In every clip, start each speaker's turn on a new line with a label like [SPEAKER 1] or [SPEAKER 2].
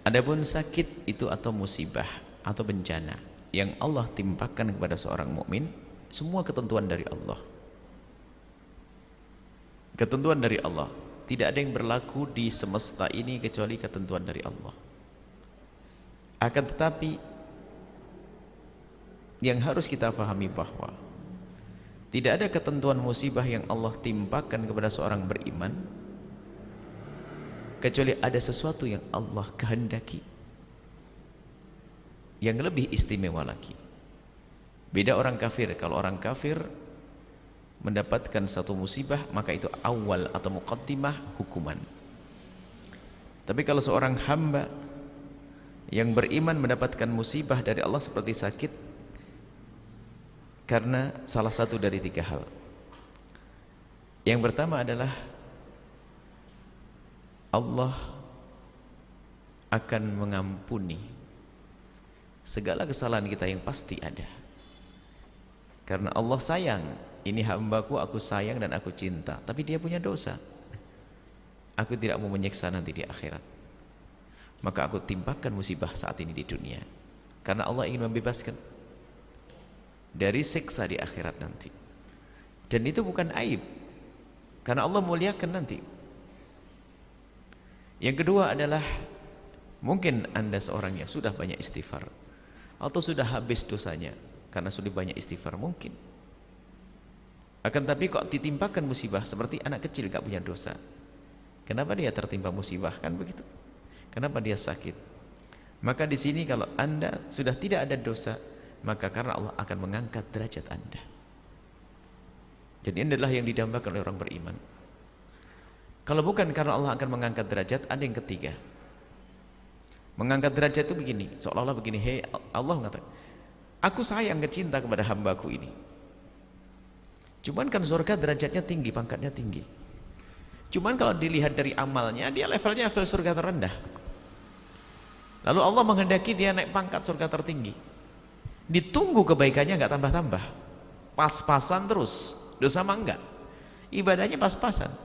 [SPEAKER 1] Adapun sakit itu atau musibah atau bencana yang Allah timpakan kepada seorang mukmin, semua ketentuan dari Allah. Ketentuan dari Allah. Tidak ada yang berlaku di semesta ini kecuali ketentuan dari Allah. Akan tetapi yang harus kita pahami bahwa tidak ada ketentuan musibah yang Allah timpakan kepada seorang beriman kecuali ada sesuatu yang Allah kehendaki yang lebih istimewa lagi. Beda orang kafir. Kalau orang kafir mendapatkan satu musibah, maka itu awal atau muqaddimah hukuman. Tapi kalau seorang hamba yang beriman mendapatkan musibah dari Allah seperti sakit karena salah satu dari tiga hal. Yang pertama adalah Allah akan mengampuni segala kesalahan kita yang pasti ada. Karena Allah sayang, ini hambaku, aku sayang dan aku cinta, tapi dia punya dosa. Aku tidak mau menyiksa nanti di akhirat, maka aku timpakan musibah saat ini di dunia, karena Allah ingin membebaskan dari siksa di akhirat nanti. Dan itu bukan aib, karena Allah muliakan nanti. Yang kedua adalah mungkin Anda seorang yang sudah banyak istighfar atau sudah habis dosanya karena sudah banyak istighfar mungkin. Akan tapi kok ditimpakan musibah seperti anak kecil gak punya dosa. Kenapa dia tertimpa musibah? Kan begitu. Kenapa dia sakit? Maka di sini kalau Anda sudah tidak ada dosa, maka karena Allah akan mengangkat derajat Anda. Jadi ini adalah yang didambakan oleh orang beriman. Kalau bukan karena Allah akan mengangkat derajat, ada yang ketiga. Mengangkat derajat itu begini, seolah-olah begini, hei Allah mengatakan, aku sayang kecinta kepada hambaku ini. Cuman kan surga derajatnya tinggi, pangkatnya tinggi. Cuman kalau dilihat dari amalnya, dia levelnya level surga terendah. Lalu Allah menghendaki dia naik pangkat surga tertinggi. Ditunggu kebaikannya nggak tambah-tambah, pas-pasan terus. Dosa mah enggak, ibadahnya pas-pasan.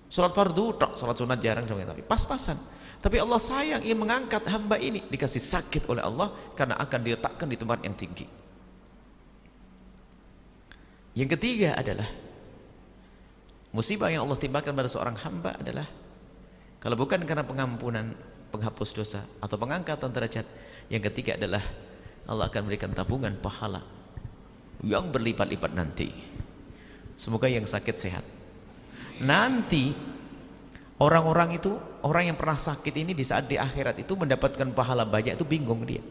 [SPEAKER 1] Sholat fardu, sholat sunat jarang, tapi pas-pasan. Tapi Allah sayang ingin mengangkat hamba ini, dikasih sakit oleh Allah karena akan diletakkan di tempat yang tinggi. Yang ketiga adalah musibah yang Allah timpakan pada seorang hamba adalah kalau bukan karena pengampunan, penghapus dosa atau pengangkatan derajat, yang ketiga adalah Allah akan memberikan tabungan pahala yang berlipat-lipat nanti. Semoga yang sakit sehat. Nanti orang-orang itu, orang yang pernah sakit ini di saat di akhirat itu mendapatkan pahala banyak, itu bingung dia.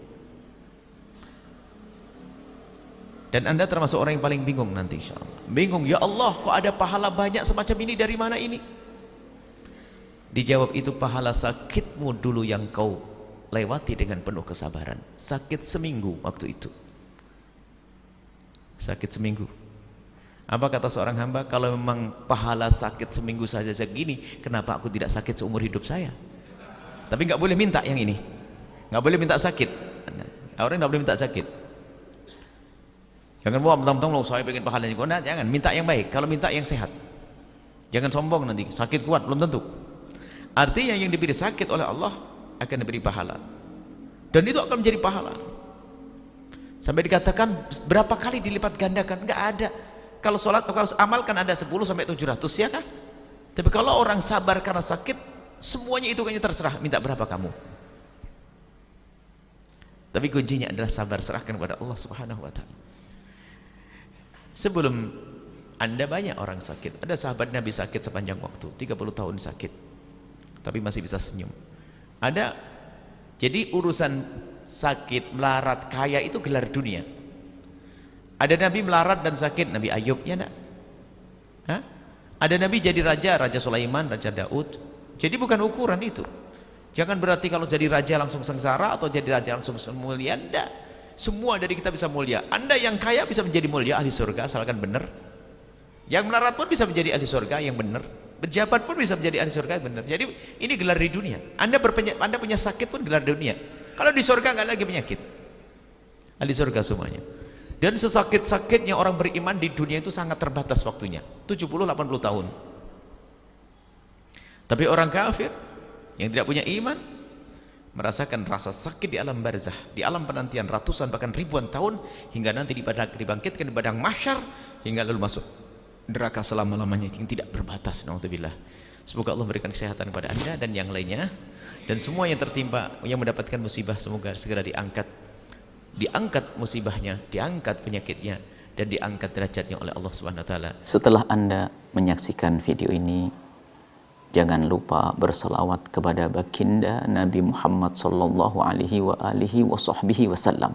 [SPEAKER 1] Dan Anda termasuk orang yang paling bingung nanti insyaallah. Bingung, ya Allah kok ada pahala banyak semacam ini, dari mana ini? Dijawab, itu pahala sakitmu dulu yang kau lewati dengan penuh kesabaran. Sakit seminggu waktu itu. Sakit seminggu. Apa kata seorang hamba, kalau memang pahala sakit seminggu saja segini, kenapa aku tidak sakit seumur hidup saya? Tapi nggak boleh minta yang ini, nggak boleh minta sakit. Orang nggak boleh minta sakit. Jangan bawa mentang-mentang lo saya pengen pahalanya. Nah, jangan, minta yang baik. Kalau minta yang sehat, jangan sombong nanti. Sakit kuat belum tentu. Artinya yang diberi sakit oleh Allah akan diberi pahala, dan itu akan menjadi pahala. Sampai dikatakan berapa kali dilipat gandakan, nggak ada. Kalau sholat, kalau amal kan ada 10 sampai 700 ya kah? Tapi kalau orang sabar karena sakit, semuanya itu kayaknya terserah, minta berapa kamu. Tapi kuncinya adalah sabar, serahkan kepada Allah Subhanahu wa ta'ala. Sebelum Anda banyak orang sakit. Ada sahabat Nabi sakit sepanjang waktu, 30 tahun sakit, tapi masih bisa senyum. Ada, jadi urusan sakit, melarat, kaya itu gelar dunia. Ada Nabi melarat dan sakit, Nabi Ayub, ya enggak? Hah? Ada Nabi jadi raja, Raja Sulaiman, Raja Daud. Jadi bukan ukuran itu. Jangan berarti kalau jadi raja langsung sengsara atau jadi raja langsung mulia, enggak. Semua dari kita bisa mulia. Anda yang kaya bisa menjadi mulia, ahli surga, asalkan benar. Yang melarat pun bisa menjadi ahli surga yang benar. Pejabat pun bisa menjadi ahli surga yang benar. Jadi ini gelar di dunia. Anda punya sakit pun gelar di dunia. Kalau di surga nggak lagi penyakit. Ahli surga semuanya. Dan sesakit-sakitnya orang beriman di dunia itu sangat terbatas waktunya, 70-80 tahun. Tapi orang kafir yang tidak punya iman merasakan rasa sakit di alam barzah, di alam penantian ratusan bahkan ribuan tahun, hingga nanti dibangkitkan di padang mahsyar, hingga lalu masuk neraka selama-lamanya yang tidak berbatas. Naudzubillah. Semoga Allah memberikan kesehatan kepada Anda dan yang lainnya, dan semua yang tertimpa, yang mendapatkan musibah, semoga segera diangkat musibahnya, diangkat penyakitnya, dan diangkat derajatnya oleh Allah Subhanahu wa taala. Setelah Anda menyaksikan video ini, jangan lupa berselawat kepada baginda Nabi Muhammad sallallahu alaihi wa alihi wasallam.